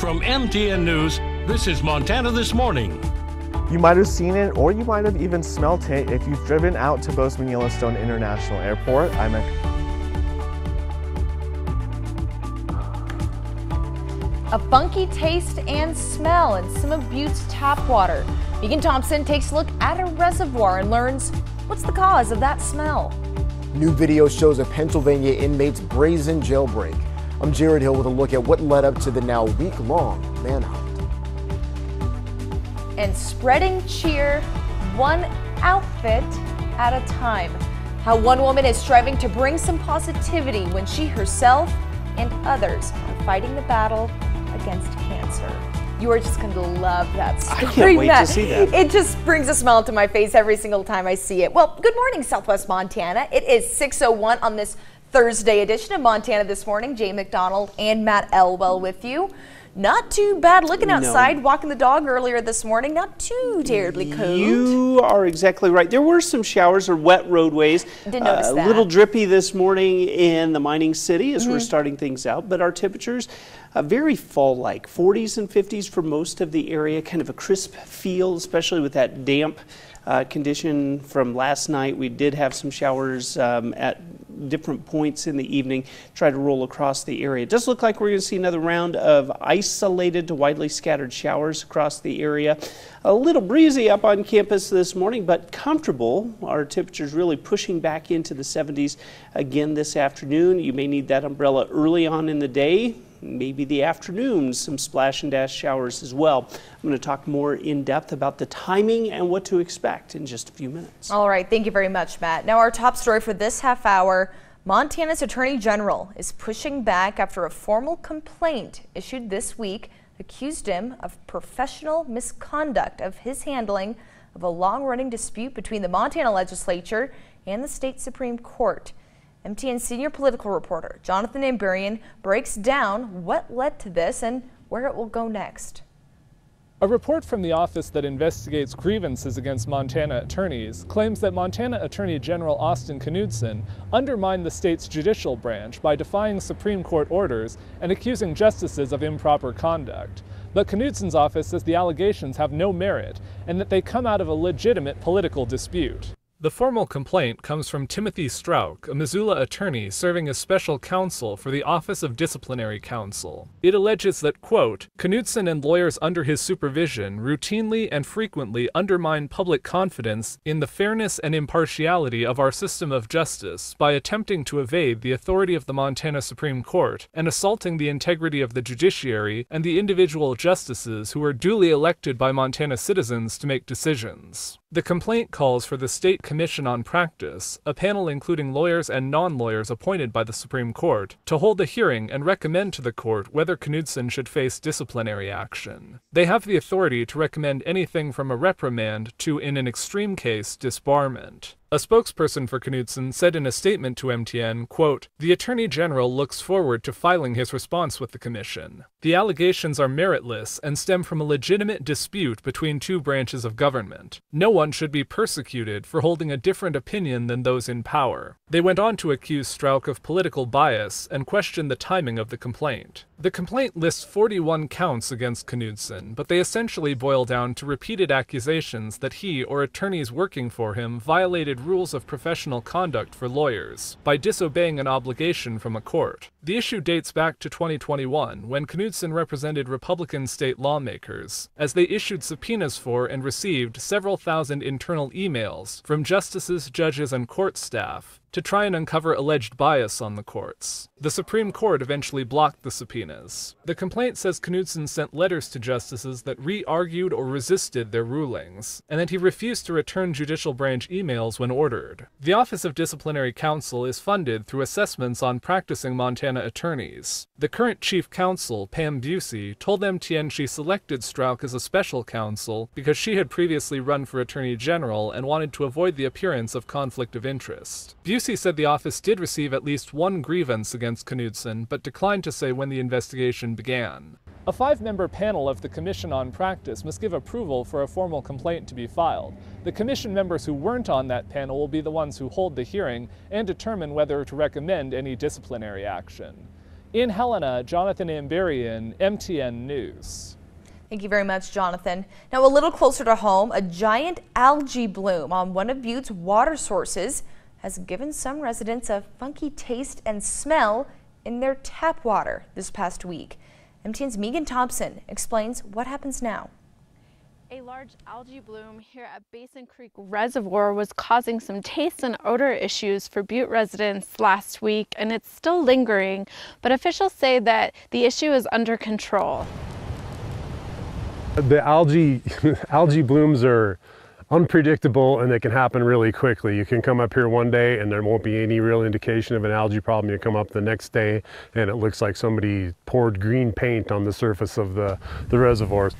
From MTN News, this is Montana This Morning. You might have seen it, or you might have even smelt it if you've driven out to Bozeman-Yellowstone International Airport. A funky taste and smell in some of Butte's tap water. Megan Thompson takes a look at a reservoir and learns what's the cause of that smell. New video shows a Pennsylvania inmate's brazen jailbreak. I'm Jared Hill with a look at what led up to the now week-long manhunt. And spreading cheer, one outfit at a time. How one woman is striving to bring some positivity when she herself and others are fighting the battle against cancer. You are just going to love that story. I can't wait to see that. It just brings a smile to my face every single time I see it. Well, good morning, Southwest Montana. It is 6:01 on this Thursday edition of Montana This Morning. Jay McDonald and Matt Elwell with you. Not too bad looking outside, walking the dog earlier this morning. Not too terribly cold. You are exactly right. There were some showers or wet roadways. Didn't notice that. A little drippy this morning in the mining city as we're starting things out, but our temperatures very fall-like, 40s and 50s for most of the area. Kind of a crisp feel, especially with that damp condition from last night. We did have some showers at different points in the evening, try to roll across the area. It does look like we're going to see another round of isolated to widely scattered showers across the area. A little breezy up on campus this morning, but comfortable. Our temperatures really pushing back into the 70s again this afternoon. You may need that umbrella early on in the day. Maybe the afternoon, some splash and dash showers as well. I'm going to talk more in depth about the timing and what to expect in just a few minutes. All right, thank you very much, Matt. Now our top story for this half hour, Montana's Attorney General is pushing back after a formal complaint issued this week accused him of professional misconduct of his handling of a long-running dispute between the Montana legislature and the state Supreme Court. MTN senior political reporter Jonathan Amburian breaks down what led to this and where it will go next. A report from the office that investigates grievances against Montana attorneys claims that Montana Attorney General Austin Knutson undermined the state's judicial branch by defying Supreme Court orders and accusing justices of improper conduct. But Knutson's office says the allegations have no merit and that they come out of a legitimate political dispute. The formal complaint comes from Timothy Strauch, a Missoula attorney serving as special counsel for the Office of Disciplinary Counsel. It alleges that, quote, Knutson and lawyers under his supervision routinely and frequently undermine public confidence in the fairness and impartiality of our system of justice by attempting to evade the authority of the Montana Supreme Court and assaulting the integrity of the judiciary and the individual justices who are duly elected by Montana citizens to make decisions. The complaint calls for the State Commission on Practice, a panel including lawyers and non-lawyers appointed by the Supreme Court, to hold a hearing and recommend to the court whether Knutson should face disciplinary action. They have the authority to recommend anything from a reprimand to, in an extreme case, disbarment. A spokesperson for Knutson said in a statement to MTN, quote, the Attorney General looks forward to filing his response with the Commission. The allegations are meritless and stem from a legitimate dispute between two branches of government. No one should be persecuted for holding a different opinion than those in power. They went on to accuse Strauch of political bias and question the timing of the complaint. The complaint lists 41 counts against Knutson, but they essentially boil down to repeated accusations that he or attorneys working for him violated rules of professional conduct for lawyers by disobeying an obligation from a court. The issue dates back to 2021, when Knutson represented Republican state lawmakers, as they issued subpoenas for and received several thousand internal emails from justices, judges, and court staff to try and uncover alleged bias on the courts. The Supreme Court eventually blocked the subpoenas. The complaint says Knutson sent letters to justices that re-argued or resisted their rulings, and that he refused to return judicial branch emails when ordered. The Office of Disciplinary Counsel is funded through assessments on practicing Montana attorneys. The current chief counsel, Pam Busey, told MTN she selected Strauch as a special counsel because she had previously run for attorney general and wanted to avoid the appearance of conflict of interest. Busey said the office did receive at least one grievance against Knutson, but declined to say when the investigation began. A 5-member panel of the Commission on Practice must give approval for a formal complaint to be filed. The Commission members who weren't on that panel will be the ones who hold the hearing and determine whether to recommend any disciplinary action. In Helena, Jonathan Amberian, MTN News. Thank you very much, Jonathan. Now, a little closer to home, a giant algae bloom on one of Butte's water sources has given some residents a funky taste and smell in their tap water this past week. MTN's Megan Thompson explains what happens now. A large algae bloom here at Basin Creek Reservoir was causing some taste and odor issues for Butte residents last week, and it's still lingering, but officials say that the issue is under control. The algae blooms are unpredictable and they can happen really quickly. You can come up here one day and there won't be any real indication of an algae problem. You come up the next day and it looks like somebody poured green paint on the surface of the reservoir.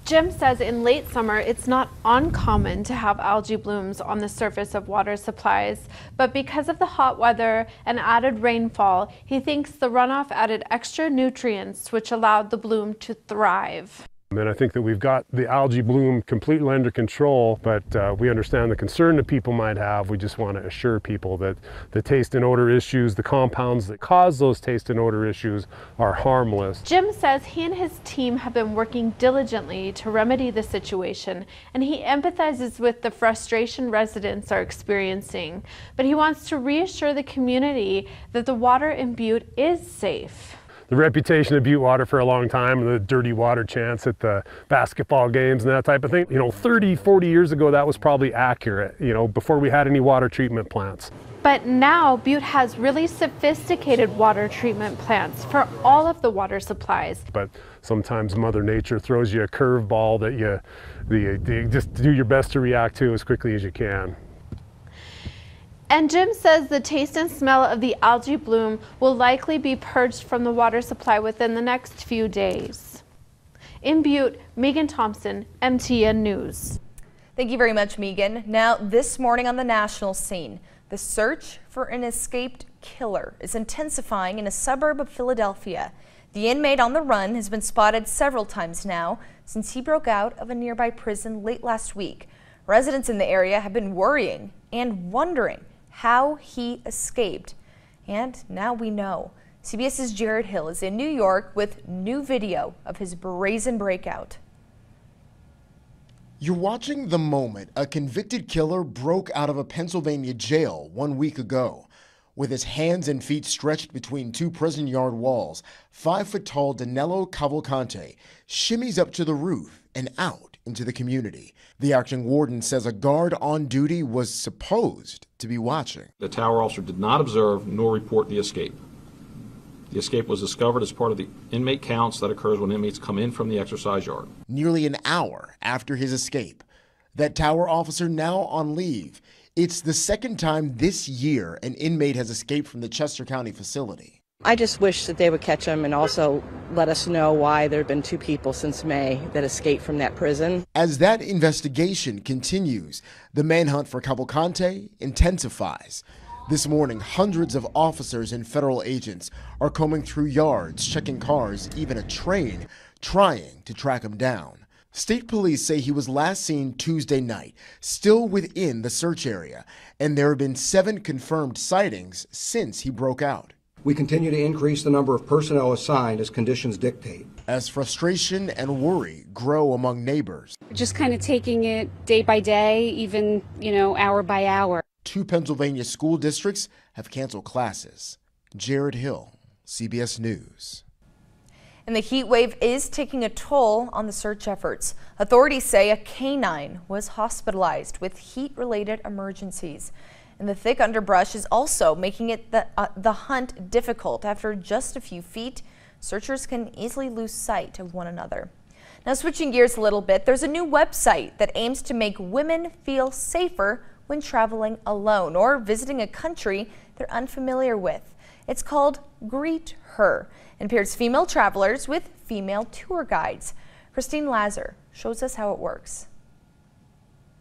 Jim says in late summer it's not uncommon to have algae blooms on the surface of water supplies, but because of the hot weather and added rainfall, he thinks the runoff added extra nutrients which allowed the bloom to thrive. And I think that we've got the algae bloom completely under control, but we understand the concern that people might have. We just want to assure people that the taste and odor issues, the compounds that cause those taste and odor issues are harmless. Jim says he and his team have been working diligently to remedy the situation, and he empathizes with the frustration residents are experiencing, but he wants to reassure the community that the water in Butte is safe. The reputation of Butte water for a long time, the dirty water chants at the basketball games and that type of thing. 30, 40 years ago, that was probably accurate, before we had any water treatment plants. But now Butte has really sophisticated water treatment plants for all of the water supplies. But sometimes Mother Nature throws you a curveball that you just do your best to react to as quickly as you can. And Jim says the taste and smell of the algae bloom will likely be purged from the water supply within the next few days. In Butte, Megan Thompson, MTN News. Thank you very much, Megan. Now, this morning on the national scene, the search for an escaped killer is intensifying in a suburb of Philadelphia. The inmate on the run has been spotted several times now since he broke out of a nearby prison late last week. Residents in the area have been worrying and wondering how he escaped. And now we know. CBS's Jared Hill is in New York with new video of his brazen breakout. You're watching the moment a convicted killer broke out of a Pennsylvania jail 1 week ago. With his hands and feet stretched between two prison yard walls, 5-foot-tall Danilo Cavalcante shimmies up to the roof and out into the community. The acting warden says a guard on duty was supposed to be watching. The tower officer did not observe nor report the escape. The escape was discovered as part of the inmate counts that occurs when inmates come in from the exercise yard. Nearly an hour after his escape, that tower officer now on leave. It's the second time this year an inmate has escaped from the Chester County facility. I just wish that they would catch him and also let us know why there have been 2 people since May that escaped from that prison. As that investigation continues, the manhunt for Cavalcante intensifies. This morning, hundreds of officers and federal agents are combing through yards, checking cars, even a train, trying to track him down. State police say he was last seen Tuesday night, still within the search area, and there have been 7 confirmed sightings since he broke out. We continue to increase the number of personnel assigned as conditions dictate. As frustration and worry grow among neighbors. Just kind of taking it day by day, even, hour by hour. 2 Pennsylvania school districts have canceled classes. Jared Hill, CBS News. And the heat wave is taking a toll on the search efforts. Authorities say a canine was hospitalized with heat-related emergencies. And the thick underbrush is also making it the hunt difficult. After just a few feet, searchers can easily lose sight of one another. Now, switching gears a little bit, there's a new website that aims to make women feel safer when traveling alone or visiting a country they're unfamiliar with. It's called Greether and pairs female travelers with female tour guides. Christine Lazar shows us how it works.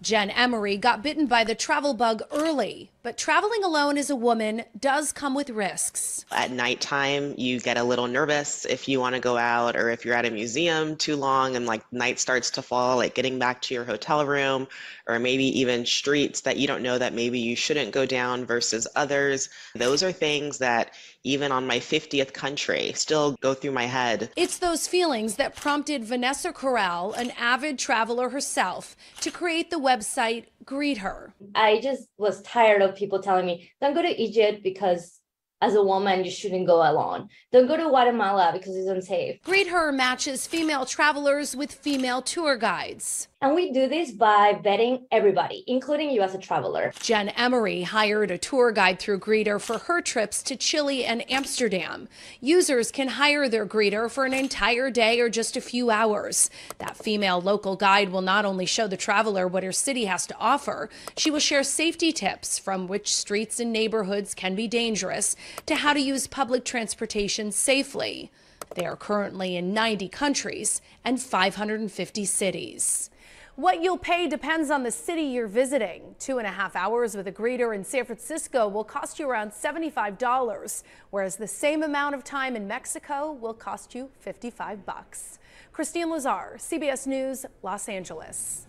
Jen Emery got bitten by the travel bug early. But traveling alone as a woman does come with risks. At nighttime, you get a little nervous if you want to go out, or if you're at a museum too long and like night starts to fall, like getting back to your hotel room, or maybe even streets that you don't know that maybe you shouldn't go down versus others. Those are things that even on my 50th country still go through my head. It's those feelings that prompted Vanessa Corral, an avid traveler herself, to create the website Greether. I just was tired of people telling me, don't go to Egypt because as a woman, you shouldn't go alone. Don't go to Guatemala because it's unsafe. Greether matches female travelers with female tour guides. And we do this by vetting everybody, including you as a traveler. Jen Emery hired a tour guide through Greether for her trips to Chile and Amsterdam. Users can hire their Greether for an entire day or just a few hours. That female local guide will not only show the traveler what her city has to offer, she will share safety tips from which streets and neighborhoods can be dangerous to how to use public transportation safely. They are currently in 90 countries and 550 cities. What you'll pay depends on the city you're visiting. 2.5 hours with a Greether in San Francisco will cost you around $75, whereas the same amount of time in Mexico will cost you $55. Christine Lazar, CBS News, Los Angeles.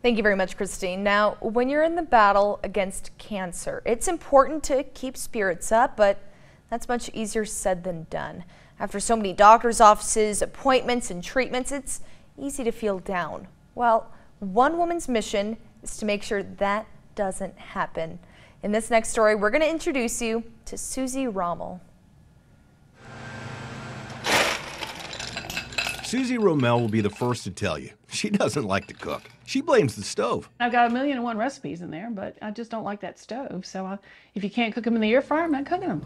Thank you very much, Christine. Now, when you're in the battle against cancer, it's important to keep spirits up, but that's much easier said than done. After so many doctor's offices, appointments, and treatments, it's easy to feel down. Well, one woman's mission is to make sure that doesn't happen. In this next story, we're going to introduce you to Susie Rommel. Susie Rommel will be the first to tell you she doesn't like to cook. She blames the stove. I've got 1,000,001 recipes in there, but I just don't like that stove. So if you can't cook them in the air fryer, I'm not cooking them.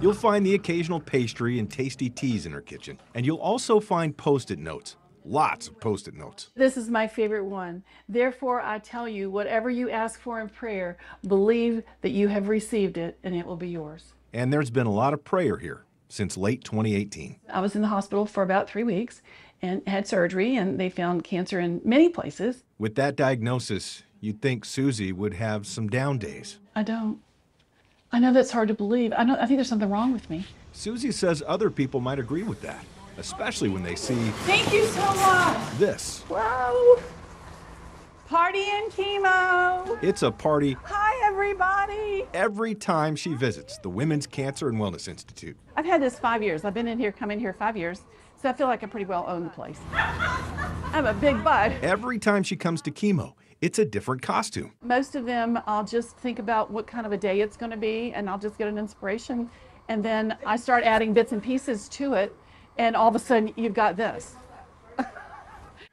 You'll find the occasional pastry and tasty teas in her kitchen, and you'll also find Post-it notes. Lots of Post-it notes. This is my favorite one. Therefore, I tell you, whatever you ask for in prayer, believe that you have received it and it will be yours. And there's been a lot of prayer here since late 2018. I was in the hospital for about 3 weeks and had surgery, and they found cancer in many places. With that diagnosis, you'd think Susie would have some down days. I don't. I know that's hard to believe. I think there's something wrong with me. Susie says other people might agree with that, especially when they see Thank you so much. This. Wow. Party and chemo. It's a party. Hi, everybody. Every time she visits the Women's Cancer and Wellness Institute. I've had this 5 years. I've been come in here 5 years, so I feel like I pretty well own the place. I'm a big butt. Every time she comes to chemo, it's a different costume. Most of them, I'll just think about what kind of a day it's going to be, and I'll just get an inspiration, and then I start adding bits and pieces to it, and all of a sudden, you've got this.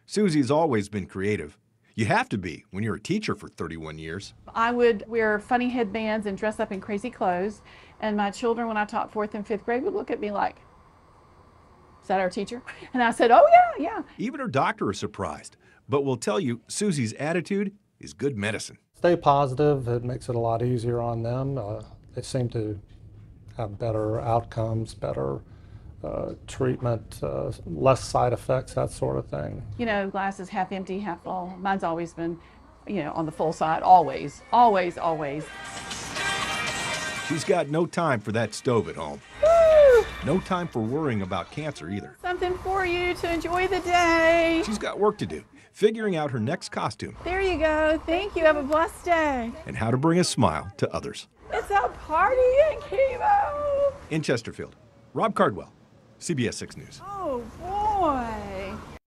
Susie's always been creative. You have to be when you're a teacher for 31 years. I would wear funny headbands and dress up in crazy clothes, and my children, when I taught 4th and 5th grade, would look at me like, is that our teacher? And I said, oh, yeah. Even her doctor is surprised, but will tell you Susie's attitude is good medicine. Stay positive. It makes it a lot easier on them. They seem to have better outcomes, better treatment, less side effects, that sort of thing. You know, glass is half empty, half full. Mine's always been, on the full side, always, always, always. She's got no time for that stove at home. Woo! No time for worrying about cancer either. Something for you to enjoy the day. She's got work to do, figuring out her next costume. There you go. Thank you. Have a blessed day. And how to bring a smile to others. It's a party and chemo. In Chesterfield, Rob Cardwell, CBS 6 News. Oh, boy.